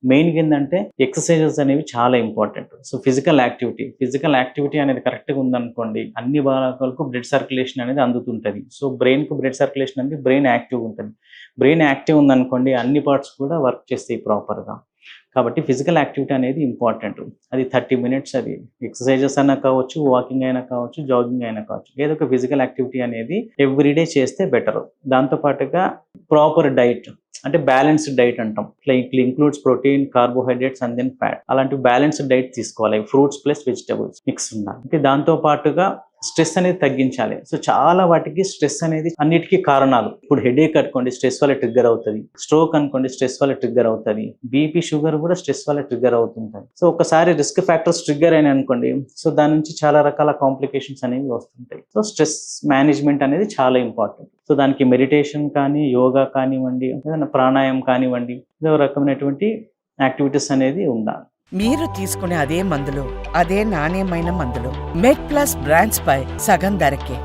మెయిన్‌గా ఏందంటే ఎక్సర్‌సైజెస్ అనేవి చాలా ఇంపార్టెంట్. సో, ఫిజికల్ యాక్టివిటీ అనేది కరెక్ట్‌గా ఉందనుకోండి, అన్ని భాగాలకు బ్లడ్ సర్క్యులేషన్ అనేది అందుతుంటది. సో, బ్రెయిన్‌కి బ్లడ్ సర్క్యులేషన్ అనేది బ్రెయిన్ యాక్టివ్‌గా ఉంటది. బ్రెయిన్ యాక్టివ్ ఉందనుకోండి, అన్ని పార్ట్స్ కూడా వర్క్ చేస్తాయి ప్రాపర్‌గా. కాబట్టి ఫిజికల్ యాక్టివిటీ అనేది ఇంపార్టెంట్. అది 30 మినిట్స్ అది ఎక్సర్‌సైజెస్ అన్నా కావచ్చు, వాకింగ్ అయినా కావచ్చు, జాగింగ్ అయినా కావచ్చు. ఏదో ఒక ఫిజికల్ యాక్టివిటీ అనేది ఎవ్రీ డే చేస్తే బెటరు. దాంతో పాటుగా ప్రాపర్ డైట్ అంటే బ్యాలెన్స్‌డ్ డైట్ అంటాం. It includes protein, carbohydrates and then fat. అలాంటి బ్యాలెన్స్‌డ్ డైట్ తీసుకోవాలి. ఫ్రూట్స్ ప్లస్ వెజిటబుల్స్ మిక్స్ ఉండాలి. అంటే దాంతో పాటుగా స్ట్రెస్ అనేది తగ్గించాలి. సో, చాలా వాటికి స్ట్రెస్ అనేది అన్నిటికి కారణాలు. ఇప్పుడు హెడేక్ అనుకోండి స్ట్రెస్ వల్ల ట్రిగ్గర్ అవుతది. స్ట్రోక్ అనుకోండి స్ట్రెస్ వల్ల ట్రిగ్గర్ అవుతది. బీపీ, షుగర్ కూడా స్ట్రెస్ వల్ల ట్రిగ్గర్ అవుతుంటది. సో, ఒకసారి రిస్క్ ఫ్యాక్టర్స్ ట్రిగ్గర్ అయినాయి అనుకోండి, సో, దాని నుంచి చాలా రకాల కాంప్లికేషన్స్ అనేవి వస్తుంటాయి. సో, స్ట్రెస్ మేనేజ్‌మెంట్ అనేది చాలా ఇంపార్టెంట్. సో, దానికి మెడిటేషన్ కానీ, యోగా కానివ్వండి, ఏదైనా ప్రాణాయామం కానివ్వండి, ఏదో రకమైనటువంటి యాక్టివిటీస్ అనేది ఉండాలి. మీరు తీసుకునే అదే మందులు, అదే నాణ్యమైన మందులు మెడ్ ప్లస్ బ్రాండ్స్ పై సగం ధరకే.